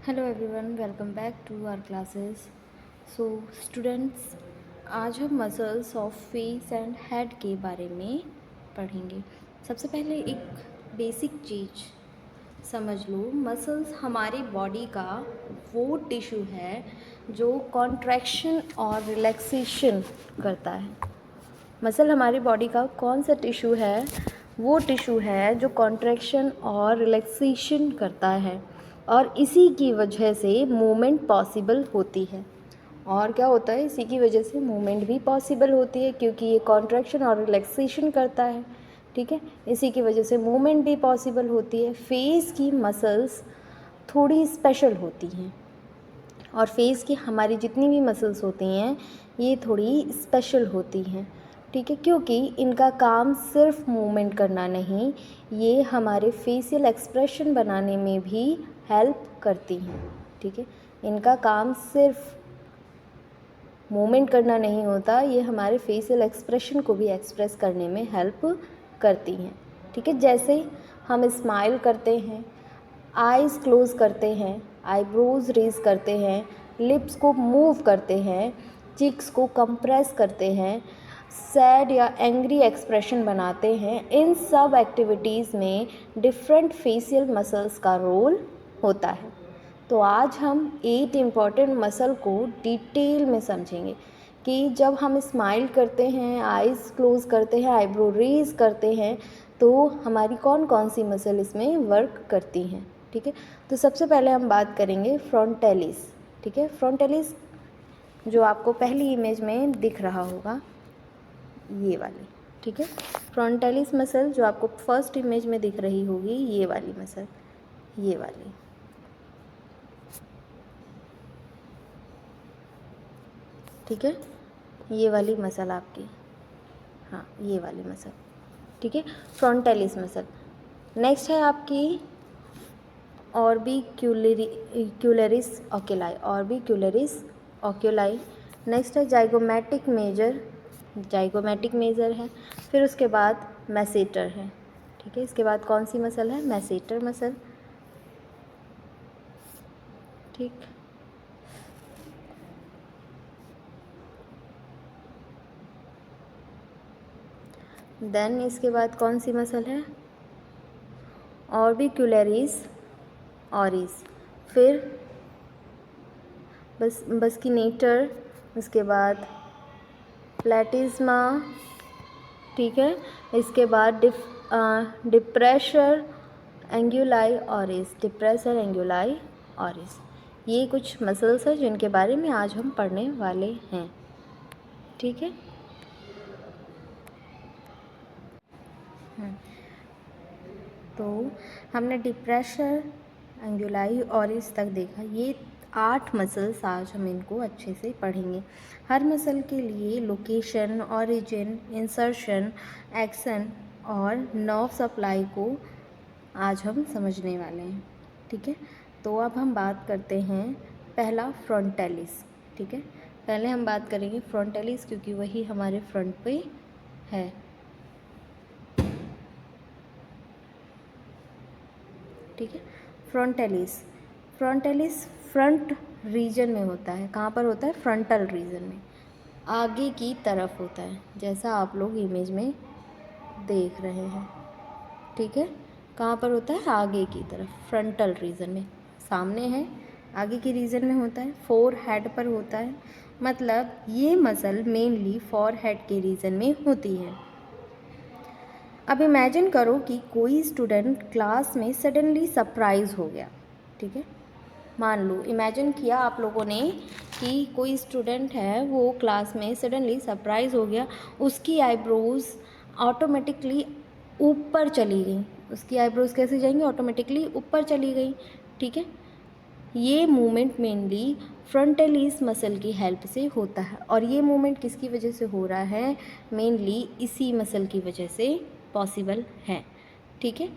Hello everyone, welcome back to our classes. So students, आज हम muscles of face and head के बारे में पढ़ेंगे। सबसे पहले एक बेसिक चीज़ समझ लो। मसल्स हमारी बॉडी का वो टिश्यू है जो कॉन्ट्रैक्शन और रिलैक्सेशन करता है। मसल हमारी बॉडी का कौन सा टिश्यू है? वो टिश्यू है जो कॉन्ट्रैक्शन और रिलैक्सेशन करता है, और इसी की वजह से मूवमेंट पॉसिबल होती है। और क्या होता है? इसी की वजह से मूवमेंट भी पॉसिबल होती है, क्योंकि ये कॉन्ट्रैक्शन और रिलैक्सेशन करता है। ठीक है, इसी की वजह से मूवमेंट भी पॉसिबल होती है। फेस की मसल्स थोड़ी स्पेशल होती हैं, और फेस की हमारी जितनी भी मसल्स होती हैं ये थोड़ी स्पेशल होती हैं। ठीक है, क्योंकि इनका काम सिर्फ मूवमेंट करना नहीं, ये हमारे फेशियल एक्सप्रेशन बनाने में भी हेल्प करती हैं। ठीक है, इनका काम सिर्फ मूवमेंट करना नहीं होता, ये हमारे फेशियल एक्सप्रेशन को भी एक्सप्रेस करने में हेल्प करती हैं। ठीक है, जैसे हम स्माइल करते हैं, आइज़ क्लोज करते हैं, आईब्रोज रेज करते हैं, लिप्स को मूव करते हैं, चिक्स को कंप्रेस करते हैं, सैड या एंग्री एक्सप्रेशन बनाते हैं। इन सब एक्टिविटीज़ में डिफरेंट फेशियल मसल्स का रोल होता है। तो आज हम 8 इम्पॉर्टेंट मसल को डिटेल में समझेंगे कि जब हम स्माइल करते हैं, आइज़ क्लोज करते हैं, आईब्रो रेज करते हैं, तो हमारी कौन कौन सी मसल इसमें वर्क करती हैं। ठीक है, तो सबसे पहले हम बात करेंगे फ्रंटालिस। ठीक है, फ्रंटालिस जो आपको पहली इमेज में दिख रहा होगा, ये वाली। ठीक है, फ्रंटालिस मसल जो आपको फर्स्ट इमेज में दिख रही होगी, ये वाली मसल, ये वाली। ठीक है, ये वाली मसल आपकी, हाँ ये वाली मसल। ठीक है, फ्रंटालिस मसल। नेक्स्ट है आपकी ऑर्बिक्यूलरिस ओक्यूलाई, ऑर्बिक्यूलरिस ओक्यूलाई। नेक्स्ट है जाइगोमैटिक मेजर, जाइगोमैटिक मेजर है। फिर उसके बाद मैसेटर है। ठीक है, इसके बाद कौन सी मसल है? Masseter muscle. ठीक, देन इसके बाद कौन सी मसल है? ऑर्बिक्यूलरिस ऑरिस। फिर बस्किनेटर, उसके बाद प्लेटिस्मा। ठीक है, इसके बाद डिप्रेशर एंगुलाई ऑरिस, डिप्रेशर एंगुलाई ऑरिस। ये कुछ मसल्स हैं जिनके बारे में आज हम पढ़ने वाले हैं। ठीक है, तो हमने डिप्रेशर एंगुलाई ऑरिस तक देखा। ये 8 मसल्स आज हम इनको अच्छे से पढ़ेंगे। हर मसल के लिए लोकेशन, ओरिजिन, इंसर्शन, एक्शन और नर्व सप्लाई को आज हम समझने वाले हैं। ठीक है, तो अब हम बात करते हैं पहला फ्रंटालिस। ठीक है, पहले हम बात करेंगे फ्रंटालिस, क्योंकि वही हमारे फ्रंट पे है। ठीक है, फ्रंटालिस, फ्रंटालिस फ्रंट रीजन में होता है। कहाँ पर होता है? फ्रंटल रीजन में, आगे की तरफ होता है, जैसा आप लोग इमेज में देख रहे हैं। ठीक है, कहाँ पर होता है? आगे की तरफ, फ्रंटल रीजन में। सामने है, आगे की रीजन में होता है, फोर हेड पर होता है। मतलब ये मसल मेनली फॉर हेड के रीजन में होती है। अब इमेजिन करो कि कोई स्टूडेंट क्लास में सडनली सरप्राइज हो गया। ठीक है, मान लो, इमेजिन किया आप लोगों ने कि कोई स्टूडेंट है, वो क्लास में सडनली सरप्राइज हो गया। उसकी आईब्रोज ऑटोमेटिकली ऊपर चली गई। उसकी आईब्रोज कैसे जाएंगी? ऑटोमेटिकली ऊपर चली गई। ठीक है, ये मूवमेंट मेनली फ्रंटालिस मसल की हेल्प से होता है। और ये मूवमेंट किसकी वजह से हो रहा है? मेनली इसी मसल की वजह से पॉसिबल है। ठीक है,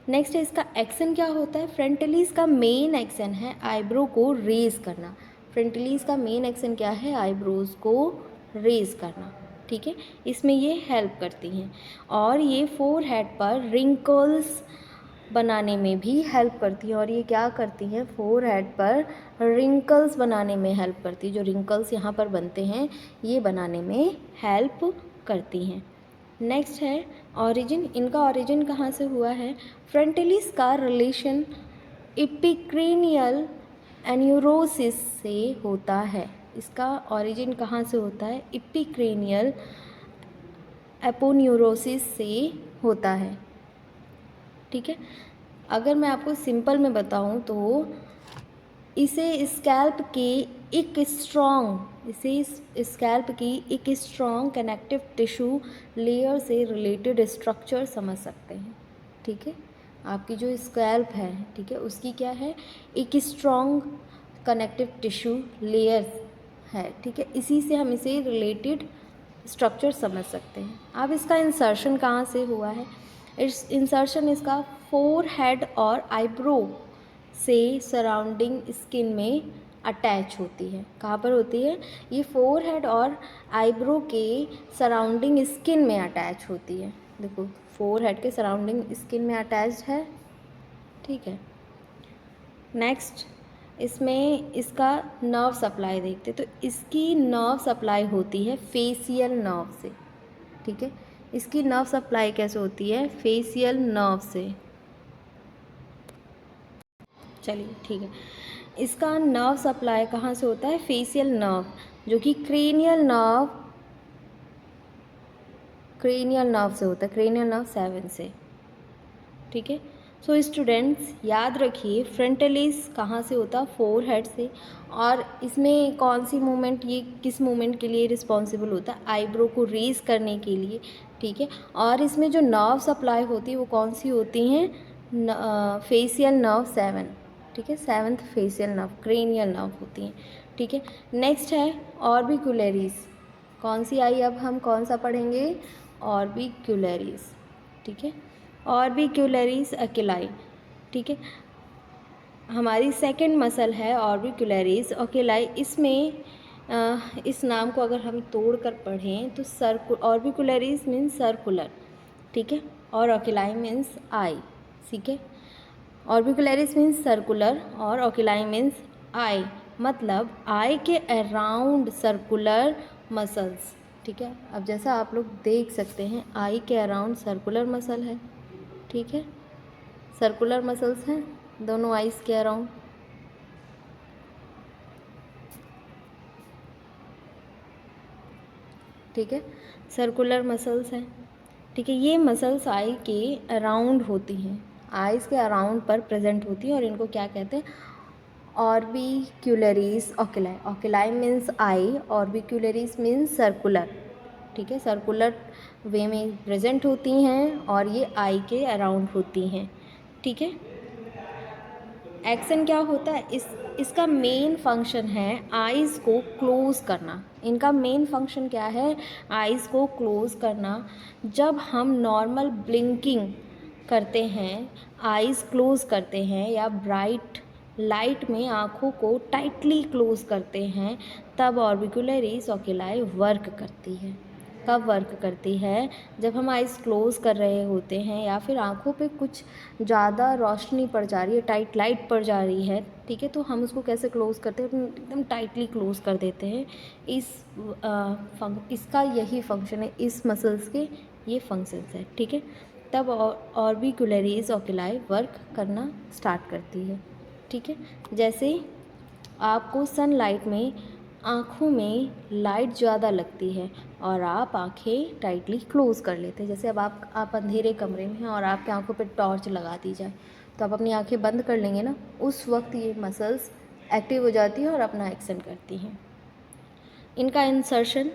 नेक्स्ट है इसका एक्शन क्या होता है? फ्रंटालिस का मेन एक्शन है आईब्रो को रेज करना। फ्रंटालिस का मेन एक्शन क्या है? आईब्रोज को रेज करना। ठीक है, इसमें ये हेल्प करती हैं। और ये फोर हेड पर रिंकल्स बनाने में भी हेल्प करती हैं। और ये क्या करती हैं, फोरहेड पर रिंकल्स बनाने में हेल्प करती है। जो रिंकल्स यहाँ पर बनते हैं ये बनाने में हेल्प करती हैं। नेक्स्ट है ऑरिजिन। इनका ऑरिजिन कहाँ से हुआ है? फ्रंटिलिस का रिलेशन एपिक्रेनियल एन्यूरोसिस से होता है। इसका ऑरिजिन कहाँ से होता है? एपिक्रेनियल एपोन्यूरोसिस से होता है। ठीक है, अगर मैं आपको सिंपल में बताऊं तो इसे स्कैल्प की एक स्ट्रॉन्ग कनेक्टिव टिश्यू लेयर से रिलेटेड स्ट्रक्चर समझ सकते हैं। ठीक है, आपकी जो स्कैल्प है, ठीक है, उसकी क्या है? एक स्ट्रॉन्ग कनेक्टिव टिश्यू लेयर है। ठीक है, इसी से हम इसे रिलेटेड स्ट्रक्चर समझ सकते हैं। अब इसका इंसर्शन कहाँ से हुआ है? इस इंसर्शन इसका फोरहेड और आईब्रो से सराउंडिंग स्किन में अटैच होती है। कहाँ पर होती है? ये फोरहेड और आईब्रो के सराउंडिंग स्किन में अटैच होती है। देखो, फोरहेड के सराउंडिंग स्किन में अटैच है। ठीक है, नेक्स्ट इसमें इसका नर्व सप्लाई देखते, तो इसकी नर्व सप्लाई होती है फेशियल नर्व से। ठीक है, इसकी नर्व सप्लाई कैसे होती है? फेशियल नर्व से। चलिए ठीक है, इसका नर्व सप्लाई कहाँ से होता है? फेशियल नर्व, जो कि क्रेनियल नर्व से होता है, क्रेनियल नर्व 7 से। ठीक है, सो स्टूडेंट्स याद रखिए, फ्रंटलिस कहाँ से होता है? फोरहेड से। और इसमें कौन सी मूवमेंट, ये किस मूवमेंट के लिए रिस्पॉन्सिबल होता है? आईब्रो को रेज करने के लिए। ठीक है, और इसमें जो नर्व सप्लाई होती है वो कौन सी होती हैं? Facial nerve 7। ठीक है, 7th facial nerve, cranial nerve होती हैं। ठीक है, नेक्स्ट है ऑर्बिक्यूलरिस। कौन सी आई? अब हम कौन सा पढ़ेंगे? ऑर्बिक्यूलरिस। ठीक है, ऑर्बिक्यूलरिस अकेलाई। ठीक है, हमारी सेकंड मसल है ऑर्बिक्यूलरिस ओकेलाई। इसमें इस नाम को अगर हम तोड़ कर पढ़ें तो ऑर्बिक्यूलरिस मीन्स सर्कुलर। ठीक है, और ओकेलाई मीन्स आई। ठीक है, ऑर्बिक्यूलरिस मीन्स सर्कुलर और ओकेलाई मीन्स आई, मतलब आई के अराउंड सर्कुलर मसल्स। ठीक है, अब जैसा आप लोग देख सकते हैं आई के अराउंड सर्कुलर मसल है। ठीक है, सर्कुलर मसल्स हैं दोनों आइज़ के अराउंड। ठीक है, सर्कुलर मसल्स हैं। ठीक है, ये मसल्स आई के अराउंड होती हैं, आइज़ के अराउंड पर प्रेजेंट होती हैं, और इनको क्या कहते हैं? ऑर्बिक्यूलरिस ओकेलाई। ओकेलाई मीन्स आई, ऑर्बिक्यूलरिस मीन्स सर्कुलर। ठीक है, सर्कुलर वे में प्रेजेंट होती हैं और ये आई के अराउंड होती हैं। ठीक है, एक्शन क्या होता है? इसका मेन फंक्शन है आइज़ को क्लोज़ करना। इनका मेन फंक्शन क्या है? आइज़ को क्लोज़ करना। जब हम नॉर्मल ब्लिंकिंग करते हैं, आइज़ क्लोज़ करते हैं, या ब्राइट लाइट में आँखों को टाइटली क्लोज़ करते हैं, तब ऑर्बिक्यूलरिस ओकेलाई वर्क करती है। कब वर्क करती है? जब हम आइज़ क्लोज़ कर रहे होते हैं या फिर आँखों पे कुछ ज़्यादा रोशनी पड़ जा रही है, टाइट लाइट पड़ जा रही है। ठीक है, तो हम उसको कैसे क्लोज़ करते हैं? एकदम टाइटली क्लोज़ कर देते हैं। इसका यही फंक्शन है, इस मसल्स के ये फंक्शंस है। ठीक है, तब ऑर्बिक्यूलरिस ओकेलाई वर्क करना स्टार्ट करती है। ठीक है, जैसे आपको सनलाइट में आँखों में लाइट ज़्यादा लगती है और आप आँखें टाइटली क्लोज़ कर लेते हैं। जैसे अब आप अंधेरे कमरे में हैं और आपकी आँखों पे टॉर्च लगा दी जाए, तो आप अपनी आँखें बंद कर लेंगे ना, उस वक्त ये मसल्स एक्टिव हो जाती हैं और अपना एक्शन करती हैं। इनका इंसर्शन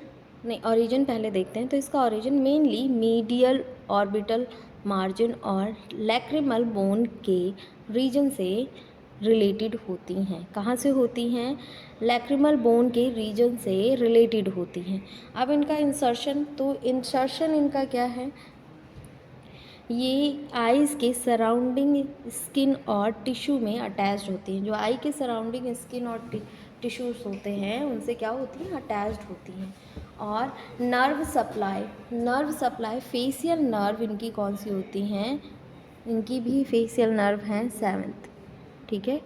नहीं, ऑरिजिन पहले देखते हैं। तो इसका origin mainly medial orbital margin और लैक्रिमल बोन के रीजन से रिलेटेड होती हैं। कहाँ से होती हैं? लैक्रिमल बोन के रीजन से रिलेटेड होती हैं। अब इनका इंसर्शन, तो इंसर्शन इनका क्या है? ये आइज़ के सराउंडिंग स्किन और टिश्यू में अटैच्ड होती हैं। जो आई के सराउंडिंग स्किन और टिश्यूज़ होते हैं उनसे क्या होती हैं? अटैच्ड होती हैं। और नर्व सप्लाई फेशियल नर्व इनकी कौन सी होती हैं? इनकी भी फेशियल नर्व हैं 7th, ठीक है।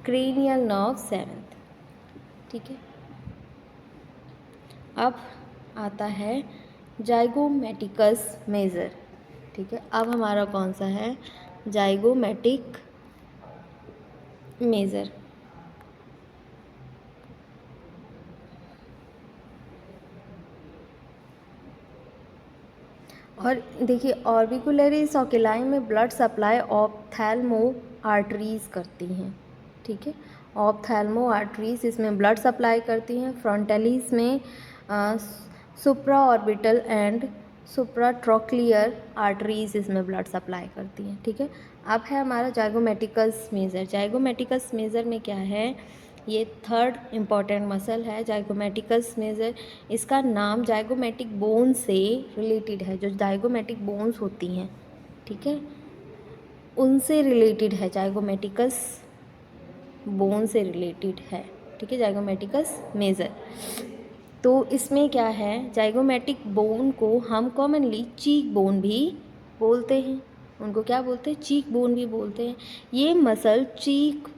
क्रेनियल नर्व 7th, ठीक है। अब आता है जाइगोमेटिकस मेजर, ठीक है। अब हमारा कौन सा है, जाइगोमेटिक मेजर। और देखिए ऑर्बिकुलरिस ऑक्यूलाई में ब्लड सप्लाई ऑप्थैल्मो आर्टरीज करती हैं, ठीक है। ऑप्थैल्मो आर्टरीज इसमें ब्लड सप्लाई करती हैं। फ्रंटलिस में supra orbital and supratrochlear arteries इसमें ब्लड सप्लाई करती हैं, ठीक है। अब है हमारा जाइगोमेटिकस मेजर। जाइगोमेटिकस मेजर में क्या है, ये थर्ड इम्पॉर्टेंट मसल है जाइगोमेटिकस मेजर। इसका नाम जाइगोमेटिक बोन से रिलेटेड है, जो जाइगोमेटिक बोन्स होती हैं, ठीक है, उनसे रिलेटेड है, जाइगोमेटिकस बोन से रिलेटेड है, ठीक है, जाइगोमेटिकस मेजर। तो इसमें क्या है, जाइगोमेटिक बोन को हम कॉमनली चीक बोन भी बोलते हैं। उनको क्या बोलते हैं, चीक बोन भी बोलते हैं। ये मसल चीक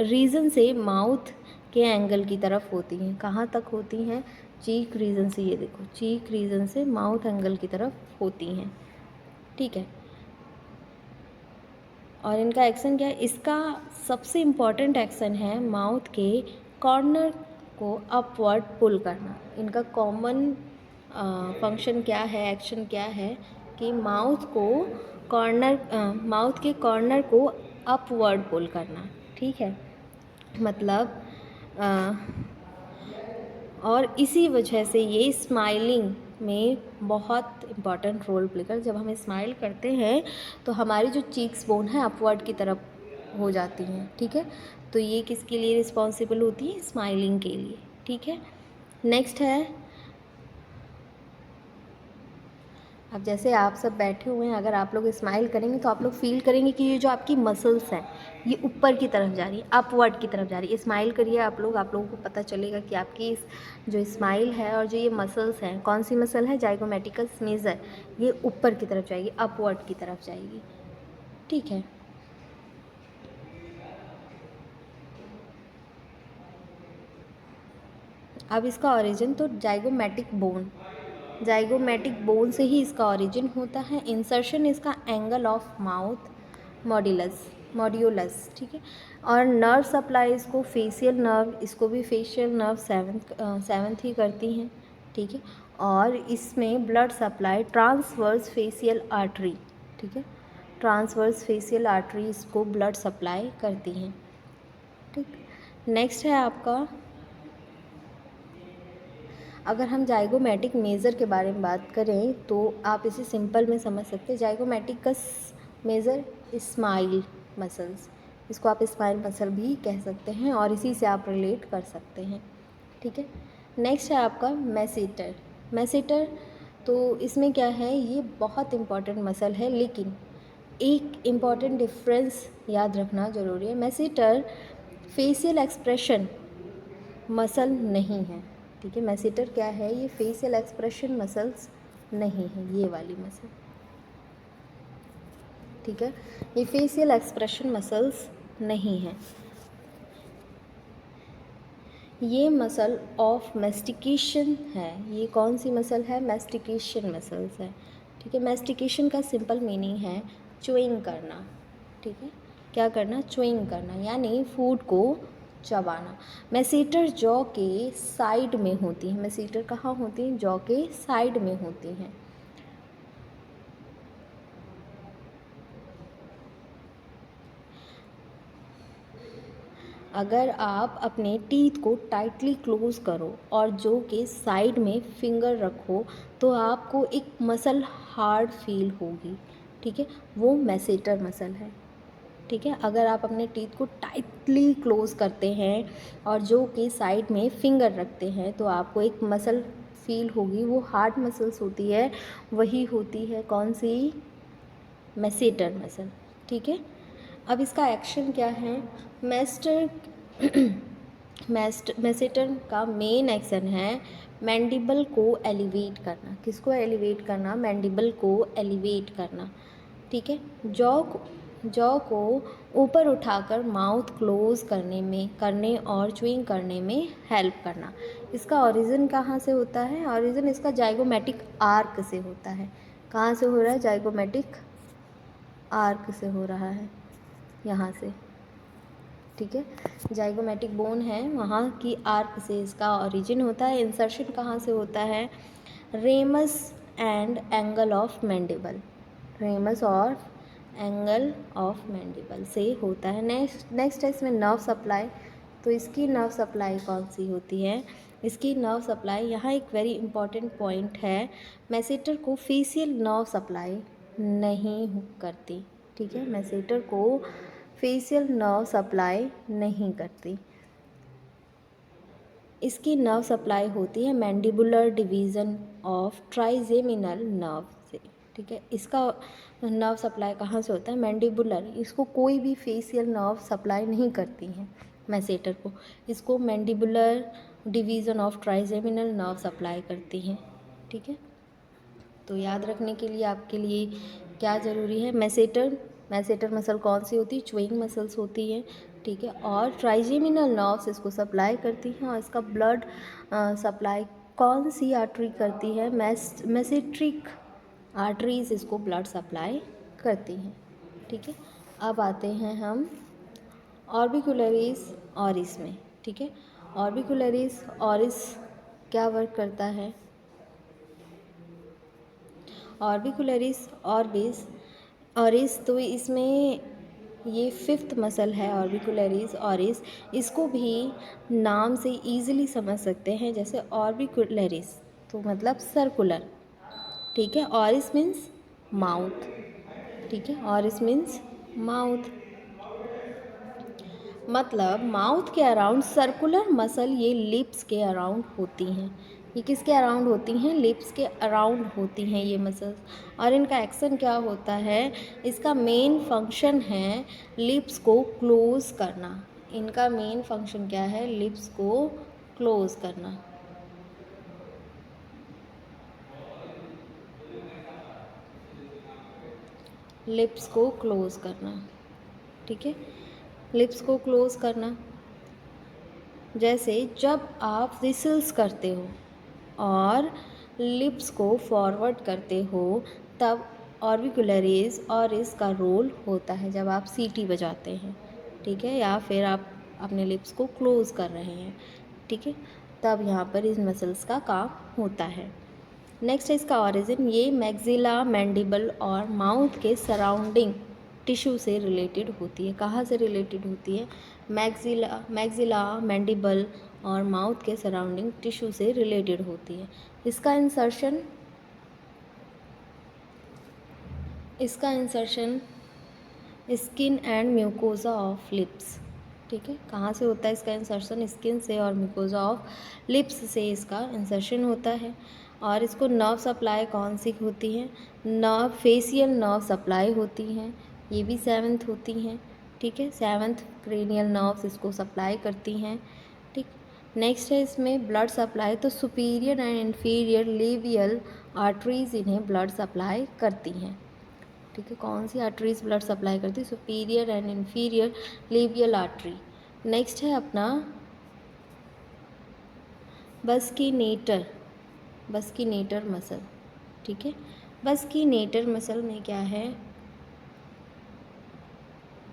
रीजन से माउथ के एंगल की तरफ होती हैं। कहाँ तक होती हैं, चीक रीजन से, ये देखो चीक रीजन से माउथ एंगल की तरफ होती हैं, ठीक है। और इनका एक्शन क्या है, इसका सबसे इम्पॉर्टेंट एक्शन है माउथ के कॉर्नर को अपवर्ड पुल करना। इनका कॉमन फंक्शन क्या है, एक्शन क्या है कि माउथ को माउथ के कॉर्नर को अपवर्ड पुल करना, ठीक है। मतलब अ, और इसी वजह से ये स्माइलिंग में बहुत इम्पॉर्टेंट रोल प्ले कर, जब हम स्माइल करते हैं तो हमारी जो चीक्स बोन है अपवर्ड की तरफ हो जाती हैं, ठीक है। तो ये किसके लिए रिस्पॉन्सिबल होती है, स्माइलिंग के लिए, ठीक है। नेक्स्ट है, अब जैसे आप सब बैठे हुए हैं, अगर आप लोग स्माइल करेंगे तो आप लोग फील करेंगे कि ये जो आपकी मसल्स हैं ये ऊपर की तरफ जा रही है, अपवर्ड की तरफ जा रही है। स्माइल करिए आप लोगों को पता चलेगा कि आपकी इस जो स्माइल है और जो ये मसल्स हैं, कौन सी मसल है, जाइगोमेटिकस मेजर, ये ऊपर की तरफ जाएगी, अपवर्ड की तरफ जाएगी, ठीक है। अब इसका ओरिजिन तो जाइगोमेटिक बोन से ही इसका ओरिजिन होता है। इंसर्शन इसका एंगल ऑफ माउथ मॉड्यूलस, ठीक है। और नर्व सप्लाई इसको फेशियल नर्व, इसको भी फेशियल नर्व सेवंथ ही करती हैं, ठीक है। और इसमें blood supply transverse facial artery, ठीक है, ट्रांसवर्स फेशियल आर्टरी इसको ब्लड सप्लाई करती हैं, ठीक। नेक्स्ट है आपका, अगर हम जाइगोमेटिक मेजर के बारे में बात करें तो आप इसे सिंपल में समझ सकते हैं। जाइगोमेटिकस मेजर स्माइल मसल्स, इसको आप स्माइल मसल भी कह सकते हैं और इसी से आप रिलेट कर सकते हैं, ठीक है। नेक्स्ट है आपका मैसेटर। तो इसमें क्या है, ये बहुत इम्पॉर्टेंट मसल है, लेकिन एक इम्पॉर्टेंट डिफरेंस याद रखना ज़रूरी है। मैसेटर फेशियल एक्सप्रेशन मसल नहीं है, ठीक है। मैसेटर क्या है, ये फेशियल एक्सप्रेशन मसल्स नहीं है, ये वाली मसल, ठीक है, ये फेशियल एक्सप्रेशन मसल्स नहीं है। ये मसल ऑफ मैस्टिकेशन है। ये कौन सी मसल है, मैस्टिकेशन मसल्स है, ठीक है। मैस्टिकेशन का सिंपल मीनिंग है च्युइंग करना, ठीक है, क्या करना, च्युइंग करना, यानी फूड को चबाना। मैसेटर जॉ के साइड में होती हैं। मैसेटर कहाँ होती हैं, जॉ के साइड में होती हैं। अगर आप अपने टीथ को टाइटली क्लोज करो और जो के साइड में फिंगर रखो तो आपको एक मसल हार्ड फील होगी, ठीक है, वो मैसेटर मसल है, ठीक है। अगर आप अपने टीथ को टाइटली क्लोज करते हैं और जो कि साइड में फिंगर रखते हैं तो आपको एक मसल फील होगी, वो हार्ड मसल्स होती है, वही होती है कौन सी, मैसेटर मसल, ठीक है। अब इसका एक्शन क्या है, मैसेटर का मेन एक्शन है मैंडिबल को एलिवेट करना। किसको एलिवेट करना, मैंडिबल को एलिवेट करना, ठीक है। जॉ को ऊपर उठाकर माउथ क्लोज करने और च्युइंग करने में हेल्प करना। इसका ओरिजिन कहाँ से होता है? ओरिजिन इसका जाइगोमेटिक आर्क से होता है। कहाँ से हो रहा है? जाइगोमेटिक आर्क से हो रहा है, यहाँ से, ठीक है। जाइगोमेटिक बोन है, वहाँ की आर्क से इसका ओरिजिन होता है। इंसर्शन कहाँ से होता है? Ramus and angle of mandible, ramus और एंगल ऑफ मैंडिबल से होता है। नेक्स्ट है इसमें नर्व सप्लाई। तो इसकी नर्व सप्लाई कौन सी होती है? इसकी नर्व सप्लाई, यहाँ एक वेरी इंपॉर्टेंट पॉइंट है, मैसेटर को फेशियल नर्व सप्लाई नहीं करती, ठीक है। मैसेटर को फेशियल नर्व सप्लाई नहीं करती। इसकी नर्व सप्लाई होती है mandibular division of trigeminal nerve से, ठीक है। इसका नर्व सप्लाई कहाँ से होता है? मैंडिबुलर। इसको कोई भी फेशियल नर्व सप्लाई नहीं करती हैं मैसेटर को, इसको mandibular division of trigeminal nerve supply करती हैं, ठीक है। तो याद रखने के लिए आपके लिए क्या ज़रूरी है? मैसेटर मसल कौन सी होती है? च्युइंग मसल्स होती है, ठीक है। और ट्राइजेमिनल नर्व्स इसको सप्लाई करती हैं, और इसका ब्लड सप्लाई कौन सी आर्टरी करती है? मैसेट्रिक आर्टरीज इसको ब्लड सप्लाई करती हैं, ठीक है। अब आते हैं हम ऑर्बिकुलरिस ऑरिस में, ठीक है। ऑर्बिकुलरिस ऑरिस क्या वर्क करता है? ऑर्बिकुलरिस ऑरिस, तो इसमें ये फिफ्थ मसल है ऑर्बिकुलरिस ऑरिस। इसको भी नाम से इजीली समझ सकते हैं, जैसे ऑर्बिकुलरिस तो मतलब सर्कुलर, ठीक है। ऑरिस मीन्स माउथ, ठीक है। ऑरिस मीन्स माउथ, मतलब माउथ के अराउंड सर्कुलर मसल ये लिप्स के अराउंड होती हैं। ये किसके अराउंड होती हैं? लिप्स के अराउंड होती हैं ये मसल्स। और इनका एक्शन क्या होता है? इसका मेन फंक्शन है लिप्स को क्लोज करना। इनका मेन फंक्शन क्या है? लिप्स को क्लोज करना, लिप्स को क्लोज करना, ठीक है। लिप्स को क्लोज करना, जैसे जब आप विसल्स करते हो और लिप्स को फॉरवर्ड करते हो, तब ऑर्बिकुलरिस और इसका रोल होता है जब आप सीटी बजाते हैं, ठीक है, या फिर आप अपने लिप्स को क्लोज कर रहे हैं, ठीक है, तब यहाँ पर इस मसल्स का काम होता है। नेक्स्ट है इसका ऑरिजिन। ये मैक्सिला मैंडिबल और माउथ के सराउंडिंग टिश्यू से रिलेटेड होती है। कहाँ से रिलेटेड होती है? मैक्सिला मैंडिबल और माउथ के सराउंडिंग टिश्यू से रिलेटेड होती है। इसका insertion skin and mucosa of lips, ठीक है। कहाँ से होता है इसका इंसर्शन? स्किन से और म्यूकोजा ऑफ लिप्स से इसका इंसर्शन होता है। और इसको नर्व सप्लाई कौन सी होती है? फेशियल नर्व सप्लाई होती हैं, ये भी 7th होती हैं, ठीक है। 7th क्रेनियल नर्व्स इसको सप्लाई करती हैं, ठीक। नेक्स्ट है इसमें ब्लड सप्लाई। तो superior and inferior labial arteries इन्हें ब्लड सप्लाई करती हैं, ठीक है। कौन सी आर्टरीज ब्लड सप्लाई करती है? Superior and inferior labial artery. Next है अपना बस्किनेटर मसल, ठीक है। बस्किनेटर मसल में क्या है?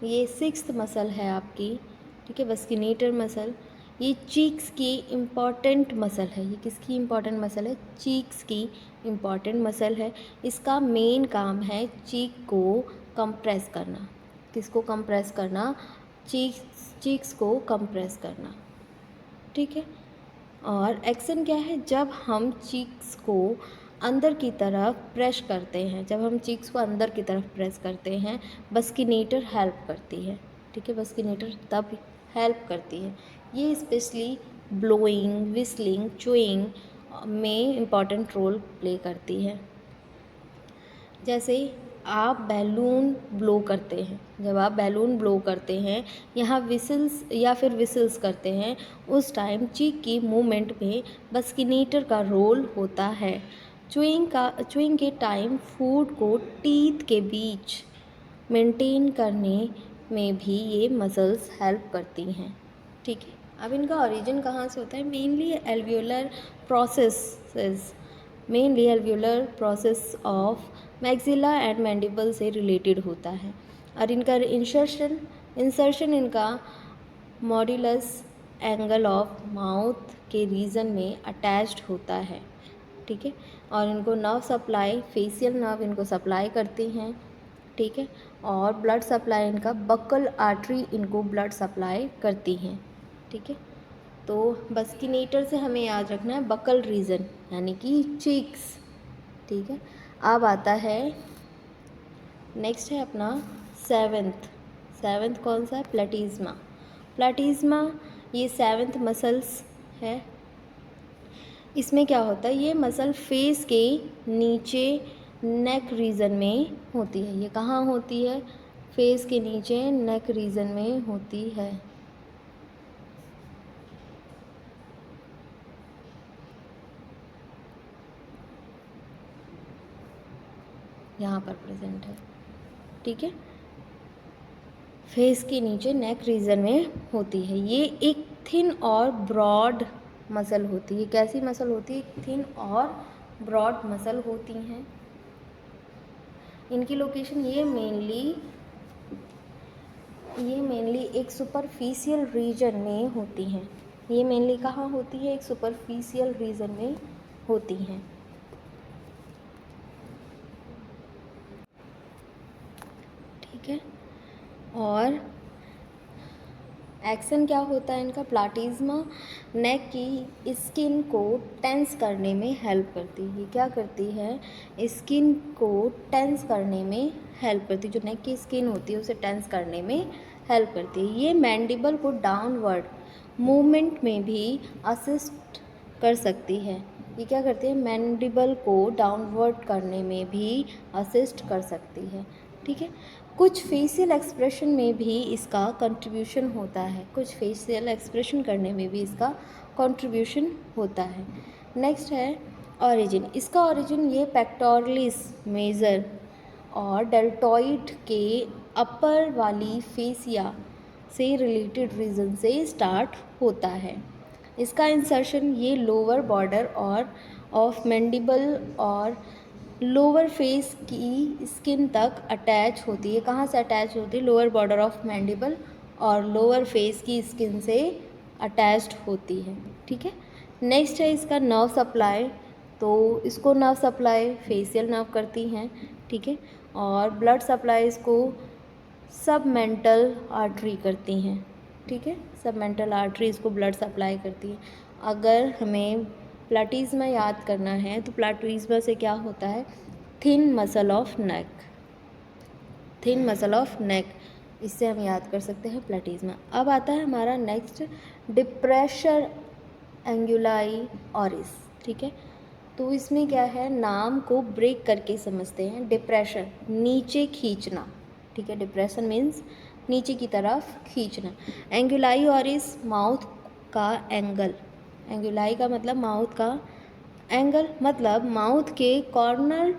ये 6th मसल है आपकी, ठीक है। बस्किनेटर मसल ये चीक्स की इम्पॉर्टेंट मसल है। ये किसकी इम्पॉर्टेंट मसल है? चीक्स की इम्पॉर्टेंट मसल है। इसका मेन काम है चीक को कंप्रेस करना। किसको कंप्रेस करना? चीक्स को कंप्रेस करना, ठीक है। और एक्शन क्या है? जब हम चीक्स को अंदर की तरफ प्रेस करते हैं, बस्किनेटर हेल्प करती है, ठीक है। बस्किनेटर तब हेल्प करती है। ये स्पेशली ब्लोइंग, विस्लिंग, च्यूइंग में इम्पॉर्टेंट रोल प्ले करती है। जैसे आप बैलून ब्लो करते हैं, जब आप बैलून ब्लो करते हैं यहाँ विसल्स करते हैं, उस टाइम चीक की मूवमेंट में बस्किनेटर का रोल होता है। च्यूइंग के टाइम फूड को टीथ के बीच मेंटेन करने में भी ये मसल्स हेल्प करती हैं। ठीक है, अब इनका ओरिजिन कहाँ से होता है? Mainly alveolar process of maxilla and mandible से रिलेटेड होता है। और इनका इंसर्शन इनका मॉड्यूलस एंगल ऑफ माउथ के रीजन में अटैच्ड होता है। ठीक है, और इनको नर्व सप्लाई, फेशियल नर्व इनको सप्लाई करती हैं। ठीक है, और ब्लड सप्लाई इनका बक्कल आर्टरी इनको ब्लड सप्लाई करती हैं। ठीक है, तो बस्किनेटर से हमें याद रखना है बक्कल रीजन यानी कि चीक्स। ठीक है, अब आता है नेक्स्ट है अपना सेवेंथ कौन सा है? प्लेटिज्मा ये सेवेंथ मसल्स है। इसमें क्या होता है? ये मसल फेस के नीचे नेक रीजन में होती है। ये कहाँ होती है? फेस के नीचे नेक रीजन में होती है। यहाँ पर प्रेजेंट है। ठीक है, फेस के नीचे नेक रीजन में होती है। ये एक थिन और ब्रॉड मसल होती है। कैसी मसल होती है? थिन और ब्रॉड मसल होती हैं। इनकी लोकेशन ये मेनली एक सुपरफिशियल रीजन में होती हैं। ये मेनली कहाँ होती है? एक सुपरफिशियल रीजन में होती हैं। ठीक है, और एक्शन क्या होता है इनका? प्लाटिज्मा नेक की स्किन को टेंस करने में हेल्प करती है। ये क्या करती है? स्किन को टेंस करने में हेल्प करती है। जो नेक की स्किन होती है उसे टेंस करने में हेल्प करती है। ये मैंडिबल को डाउनवर्ड मूवमेंट में भी असिस्ट कर सकती है। ये क्या करती है? मैंडिबल को डाउनवर्ड करने में भी असिस्ट कर सकती है। ठीक है, कुछ फेशियल एक्सप्रेशन में भी इसका कंट्रीब्यूशन होता है। कुछ फेशियल एक्सप्रेशन करने में भी इसका कंट्रीब्यूशन होता है। नेक्स्ट है ओरिजिन। इसका ओरिजिन ये पेक्टोरलिस मेजर और डेल्टॉइड के अपर वाली फेसिया से रिलेटेड रीजन से स्टार्ट होता है। इसका इंसर्शन ये लोअर बॉर्डर और ऑफ मैंडिबल और लोअर फेस की स्किन तक अटैच होती है। कहाँ से अटैच होती है? लोअर बॉर्डर ऑफ मैंडिबल और लोअर फेस की स्किन से अटैच्ड होती है। ठीक है, नेक्स्ट है इसका नर्व सप्लाई। तो इसको नर्व सप्लाई फेशियल नर्व करती हैं। ठीक है, और ब्लड सप्लाई इसको सब मेंटल आर्टरी करती हैं। ठीक है, सब मेंटल आर्टरी इसको ब्लड सप्लाई करती है। अगर हमें प्लाटिज्मा याद करना है तो प्लाटिज्मा से क्या होता है? थिन मसल ऑफ नेक, इससे हम याद कर सकते हैं प्लाटिज्मा। अब आता है हमारा नेक्स्ट डिप्रेशर एंगुलाई ऑरिस। ठीक है, तो इसमें क्या है? नाम को ब्रेक करके समझते हैं। डिप्रेशन नीचे खींचना। ठीक है, डिप्रेशन मीन्स नीचे की तरफ खींचना। एंगुलाई ऑरिस माउथ का एंगल। एंगुलाई का मतलब माउथ का एंगल, मतलब माउथ के कॉर्नर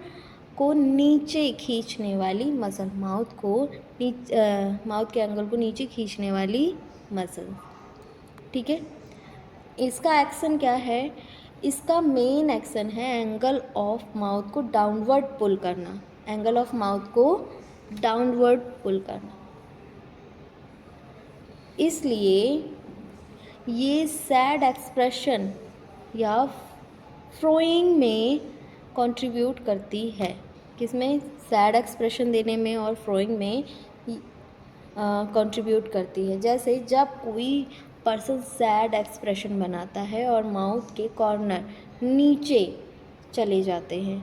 को नीचे खींचने वाली मसल। माउथ के एंगल को नीचे खींचने वाली मसल। ठीक है, इसका एक्शन क्या है? इसका मेन एक्शन है एंगल ऑफ माउथ को डाउनवर्ड पुल करना। एंगल ऑफ माउथ को डाउनवर्ड पुल करना। इसलिए ये सैड एक्सप्रेशन या फ्रोइंग में कंट्रीब्यूट करती है। किसमें? सैड एक्सप्रेशन देने में और फ्रोइंग में कंट्रीब्यूट करती है। जैसे जब कोई पर्सन सैड एक्सप्रेशन बनाता है और माउथ के कॉर्नर नीचे चले जाते हैं,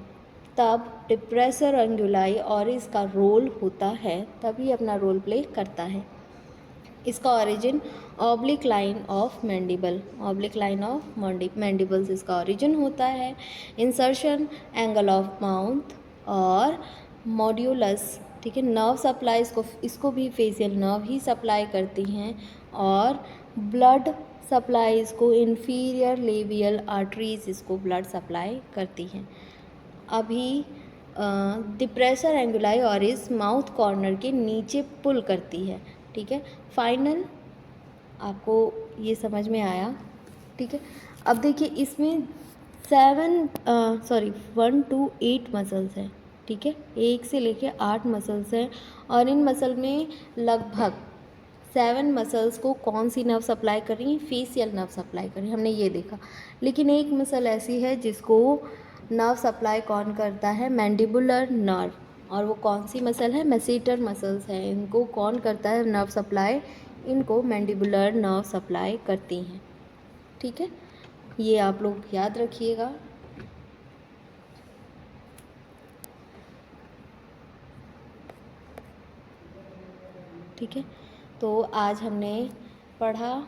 तब डिप्रेसर एंगुलाई और इसका रोल होता है, तभी अपना रोल प्ले करता है। इसका origin oblique line of mandibles इसका ओरिजिन होता है। इंसर्शन एंगल ऑफ माउथ और मॉड्यूलस। ठीक है, नर्व सप्लाई इसको भी फेशियल नर्व ही सप्लाई करती हैं, और ब्लड सप्लाई इसको इन्फीरियर लेबियल आर्टरीज इसको ब्लड सप्लाई करती हैं। अभी डिप्रेसर एंगुलाई और इस माउथ कॉर्नर के नीचे पुल करती है। ठीक है, फाइनल आपको ये समझ में आया। ठीक है, अब देखिए इसमें 1 to 8 मसल्स हैं। ठीक है, 1 से लेके 8 मसल्स हैं और इन मसल में लगभग 7 मसल्स को कौन सी नर्व सप्लाई कर रही है, फेशियल नर्व सप्लाई कर रही है, हमने ये देखा। लेकिन एक मसल ऐसी है जिसको नर्व सप्लाई कौन करता है, मैंडिबुलर नर्व, और वो कौन सी मसल है, मैसेटर मसल्स है। इनको कौन करता है नर्व सप्लाई, इनको मैंडिबुलर नर्व सप्लाई करती हैं। ठीक है, ये आप लोग याद रखिएगा। ठीक है, तो आज हमने पढ़ा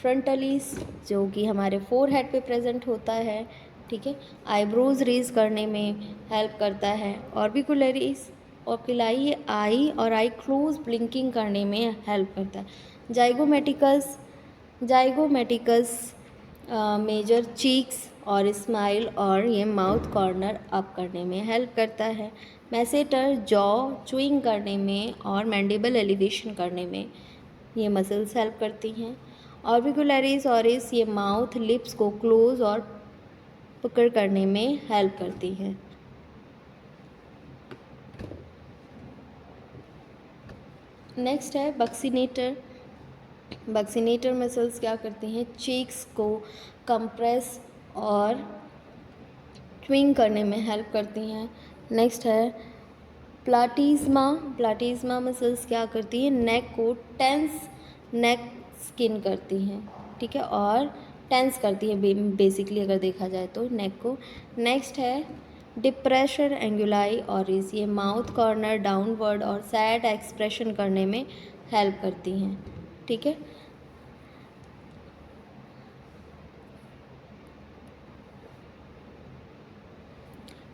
फ्रंटलीस, जो कि हमारे फोरहेड पे प्रेजेंट होता है। ठीक है, आईब्रोज रेज करने में हेल्प करता है। ऑर्बिकुलरिस ओकुलाई आई और आई क्लोज ब्लिंकिंग करने में हेल्प करता है। जाइगोमेटिकस मेजर चीक्स और स्माइल और ये माउथ कॉर्नर अप करने में हेल्प करता है। मैसेटर जॉ च्युइंग करने में और मैंडिबल एलिवेशन करने में ये मसल्स हेल्प करती हैं। ऑर्बिकुलरिस ऑरिस ये माउथ लिप्स को क्लोज और पकड़ करने में हेल्प करती हैं। नेक्स्ट है बक्सिनेटर। बक्सिनेटर मसल्स क्या करती हैं, चीक्स को कंप्रेस और ट्विंग करने में हेल्प करती हैं। नेक्स्ट है प्लाटिज्मा। प्लाटिज्मा मसल्स क्या करती हैं, नेक को टेंस नेक स्किन करती हैं। ठीक है, और टेंस करती है बेसिकली अगर देखा जाए तो नेक को। नेक्स्ट है डिप्रेशर एंगुलाई और इस ये माउथ कॉर्नर डाउनवर्ड और सैड एक्सप्रेशन करने में हेल्प करती हैं। ठीक है,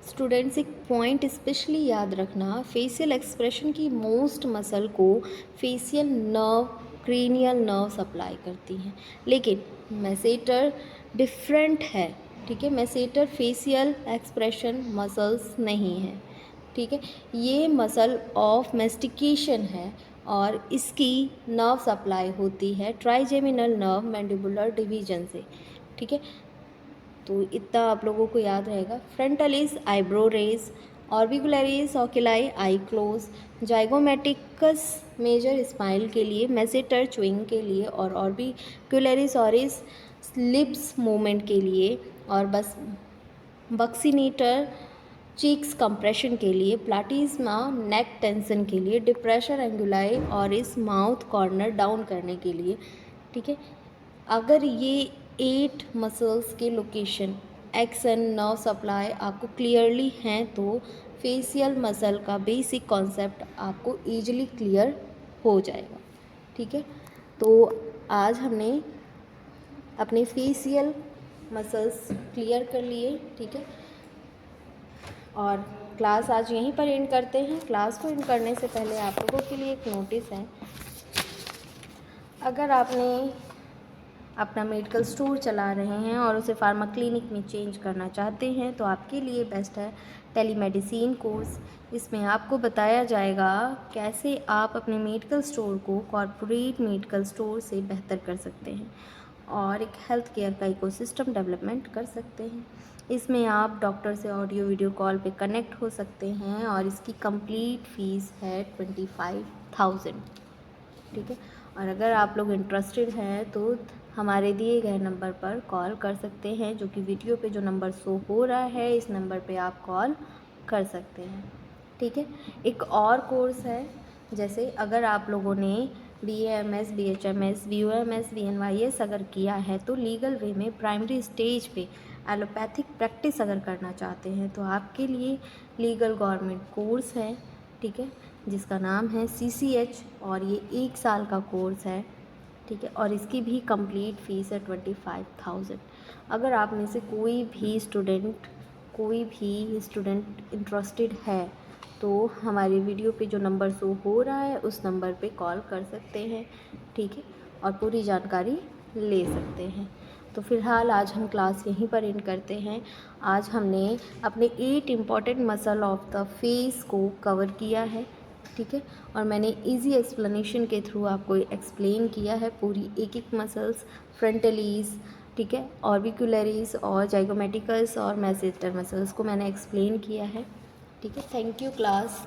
स्टूडेंट्स एक पॉइंट स्पेशली याद रखना, फेशियल एक्सप्रेशन की मोस्ट मसल को facial nerve cranial nerve supply करती हैं, लेकिन मैसेटर डिफरेंट है। ठीक है, मैसेटर फेशियल एक्सप्रेशन मसल्स नहीं है। ठीक है, ये मसल ऑफ मेस्टिकेशन है और इसकी नर्व सप्लाई होती है ट्राइजेमिनल नर्व मैंडिबुलर डिवीजन से। ठीक है, तो इतना आप लोगों को याद रहेगा। Frontalis eyebrow raise, orbicularis oculi eye close, zygomaticus major smile के लिए, मैसेटर च्युइंग के लिए और ऑर्बिकुलरिस ऑरिस लिप्स मूवमेंट के लिए, और बस बक्सिनेटर चीक्स कंप्रेशन के लिए, प्लाटिज्मा नेक टेंशन के लिए, डिप्रेशर एंगुलाई और इस माउथ कॉर्नर डाउन करने के लिए। ठीक है, अगर ये 8 मसल्स के लोकेशन एक्शन नर्व सप्लाई आपको क्लियरली हैं तो फेशियल मसल का बेसिक कॉन्सेप्ट आपको ईजिली क्लियर हो जाएगा। ठीक है, तो आज हमने अपने फेशियल मसल्स क्लियर कर लिए। ठीक है, और क्लास आज यहीं पर एंड करते हैं। क्लास को एंड करने से पहले आप लोगों के लिए एक नोटिस है, अगर आपने अपना मेडिकल स्टोर चला रहे हैं और उसे फार्मा क्लिनिक में चेंज करना चाहते हैं तो आपके लिए बेस्ट है टेलीमेडिसिन कोर्स। इसमें आपको बताया जाएगा कैसे आप अपने मेडिकल स्टोर को कॉरपोरेट मेडिकल स्टोर से बेहतर कर सकते हैं और एक हेल्थ केयर का इकोसिस्टम डेवलपमेंट कर सकते हैं। इसमें आप डॉक्टर से ऑडियो वीडियो कॉल पे कनेक्ट हो सकते हैं और इसकी कंप्लीट फ़ीस है 25,000। ठीक है, और अगर आप लोग इंटरेस्टेड हैं तो हमारे दिए गए नंबर पर कॉल कर सकते हैं, जो कि वीडियो पे जो नंबर शो हो रहा है इस नंबर पे आप कॉल कर सकते हैं। ठीक है, एक और कोर्स है, जैसे अगर आप लोगों ने BAMS BHMS BOMS BNYS अगर किया है तो लीगल वे में प्राइमरी स्टेज पे एलोपैथिक प्रैक्टिस अगर करना चाहते हैं तो आपके लिए लीगल गवर्नमेंट कोर्स है। ठीक है, जिसका नाम है CCH और ये 1 साल का कोर्स है। ठीक है, और इसकी भी कंप्लीट फ़ीस है 25,000। अगर आप में से कोई भी स्टूडेंट इंटरेस्टेड है तो हमारे वीडियो पे जो नंबर शो हो रहा है उस नंबर पे कॉल कर सकते हैं। ठीक है, और पूरी जानकारी ले सकते हैं। तो फ़िलहाल आज हम क्लास यहीं पर एंड करते हैं। आज हमने अपने 8 important muscle of the face को कवर किया है, ठीक है। और मैंने इजी एक्सप्लेनेशन के थ्रू आपको एक्सप्लेन किया है पूरी एक एक मसल्स, फ्रंटलीज, ठीक है, ऑर्बिकुलरीज और जाइगोमेटिकस और मैसेटर मसल्स को मैंने एक्सप्लेन किया है, ठीक है। Thank you class.